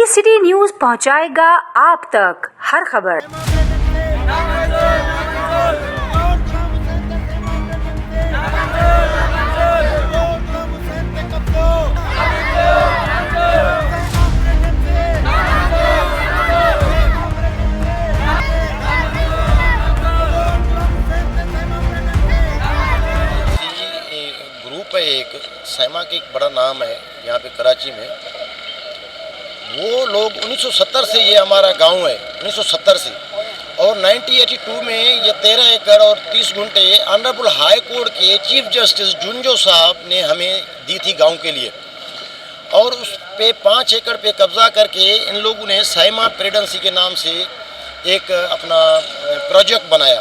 दी city news पहुंचाएगा आप तक हर खबर। ग्रुप है एक सैमा के, एक बड़ा नाम है यहाँ पे कराची में। वो लोग 1970 से, ये हमारा गांव है 1970 से, और 1982 में ये 13 एकड़ और 30 गुंठे ऑनरेबल हाई कोर्ट के चीफ जस्टिस जुंजो साहब ने हमें दी थी गांव के लिए। और उस पे 5 एकड़ पे कब्जा करके इन लोगों ने सैमा प्रेसिडेंसी के नाम से एक अपना प्रोजेक्ट बनाया।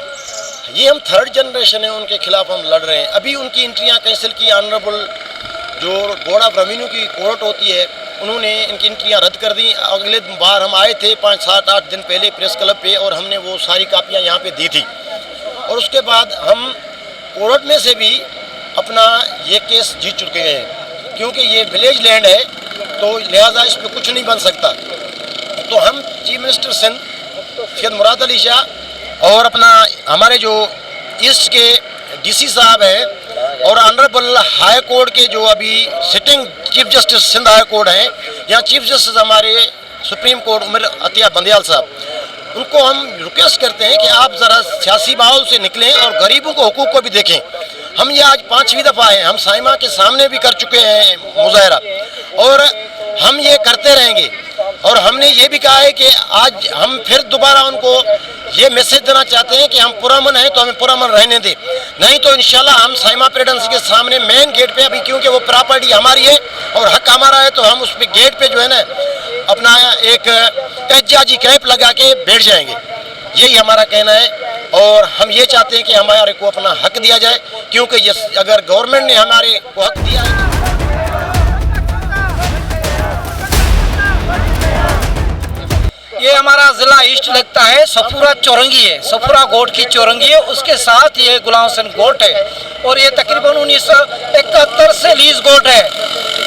ये हम 3rd जनरेशन है, उनके खिलाफ हम लड़ रहे हैं। अभी उनकी एंट्रियां कैंसिल की, ऑनरेबल जो बोर्ड ऑफ रेवेन्यू की कोर्ट होती है उन्होंने इनकी एंट्रियां रद्द कर दी। अगले बार हम आए थे 5, 7, 8 दिन पहले प्रेस क्लब पे, और हमने वो सारी कापियां यहाँ पे दी थी। और उसके बाद हम कोर्ट में से भी अपना ये केस जीत चुके हैं, क्योंकि ये विलेज लैंड है तो लिहाजा इस पर कुछ नहीं बन सकता। तो हम चीफ मिनिस्टर सिंध सैयद मुराद अली शाह और अपना हमारे जो ईस्ट के डीसी साहब हैं और ऑनरेबल हाई कोर्ट के जो अभी sitting chief justice Sindh high court हैं, यहाँ चीफ जस्टिस हमारे सुप्रीम कोर्ट उमर अतिया बंदयाल साहब, उनको हम रिक्वेस्ट करते हैं कि आप ज़रा सियासी माहौल से निकलें और गरीबों को हुकूक को भी देखें। हम ये आज 5वीं दफ़ा हैं, हम साइमा के सामने भी कर चुके हैं मुजाहरा, और हम ये करते रहेंगे। और हमने ये भी कहा है कि आज हम फिर दोबारा उनको ये मैसेज देना चाहते हैं कि हम पुरअमन हैं तो हमें पुरअमन रहने दें, नहीं तो इंशाल्लाह हम सैमा प्रेसिडेंसी के सामने मेन गेट पे, अभी क्योंकि वो प्रॉपर्टी हमारी है और हक हमारा है, तो हम उस पे गेट पे जो है ना अपना एक एहतजाजी कैंप लगा के बैठ जाएंगे। यही हमारा कहना है। और हम ये चाहते हैं कि हमारे को अपना हक दिया जाए, क्योंकि ये अगर गवर्नमेंट ने हमारे को हक दिया है। ये हमारा ज़िला ईस्ट लगता है, सफूरा चौरंगी है, सफूरा गोट की चौरंगी है, उसके साथ ये गुलाम हुसैन गोट है। और ये तकरीबन 1971 से लीज गोट है,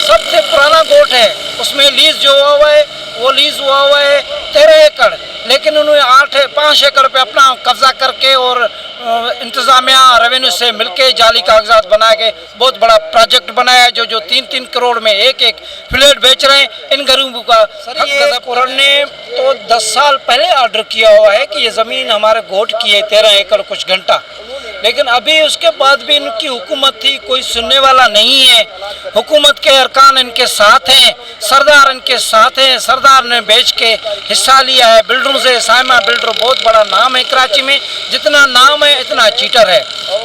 सबसे पुराना गोट है। उसमें लीज जो हुआ है वो लीज हुआ है 13 एकड़, लेकिन उन्होंने 5 एकड़ पे अपना कब्जा करके और इंतज़ामिया रेवेन्यू से मिलके जाली कागजात बना के बहुत बड़ा प्रोजेक्ट बनाया, जो 3-3 करोड़ में एक फ्लैट बेच रहे हैं इन गरीबों का। कोर्ट ने तो 10 साल पहले ऑर्डर किया हुआ है कि ये ज़मीन हमारे गोट की है 13 एकड़ कुछ घंटा, लेकिन अभी उसके बाद भी इनकी हुकूमत थी, कोई सुनने वाला नहीं है। हुकूमत के अरकान इनके साथ हैं, सरदार इनके साथ हैं, सरदार ने बेच के हिस्सा लिया है बिल्डरों से। साइमा बिल्डर बहुत बड़ा नाम है कराची में, जितना नाम है इतना चीटर है।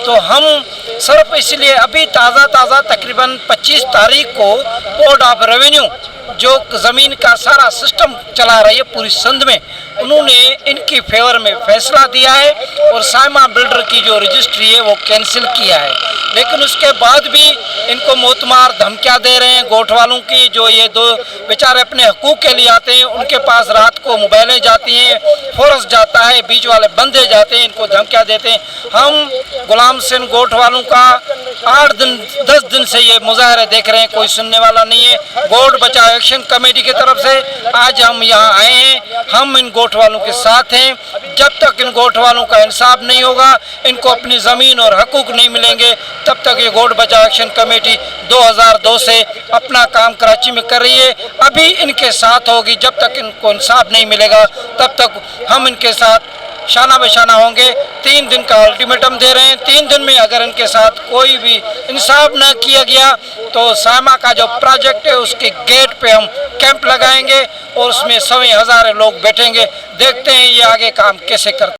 तो हम सिर्फ इसलिए अभी ताज़ा तकरीबन 25 तारीख को बोर्ड ऑफ रेवेन्यू जो ज़मीन का सारा सिस्टम चला रही है पूरी सिंध में, उन्होंने इनकी फेवर में फैसला दिया है और साइमा बिल्डर की जो रजिस्ट्री है वो कैंसिल किया है। लेकिन उसके बाद भी इनको मोतमार धमकियां दे रहे हैं गोट वालों की, जो ये 2 बेचारे अपने हकूक़ के लिए आते हैं, उनके पास रात को मोबाइलें जाती हैं, फोर्स जाता है, बीच वाले बंदे जाते हैं, इनको धमकियां देते हैं। हम गुलाम हुसैन गोट वालों का 10 दिन से ये मुजाहरे देख रहे हैं, कोई सुनने वाला नहीं है। गोट बचाओ एक्शन कमेटी की तरफ से आज हम यहाँ आए हैं, हम इन गोट वालों के साथ हैं। जब तक इन गोट वालों का इंसाफ नहीं होगा, इनको अपनी ज़मीन और हकूक़ नहीं मिलेंगे, तब तक ये गोट बचाओ एक्शन कमेटी 2002 से अपना काम कराची में कर रही है, अभी इनके साथ होगी। जब तक इनको इंसाफ नहीं मिलेगा तब तक हम इनके साथ शाना बशाना होंगे। 3 दिन का अल्टीमेटम दे रहे हैं। 3 दिन में अगर इनके साथ कोई भी इंसाफ न किया गया तो साइमा का जो प्रोजेक्ट है उसके गेट पे हम कैंप लगाएंगे और उसमें 100,000 लोग बैठेंगे। देखते हैं ये आगे काम कैसे करते हैं।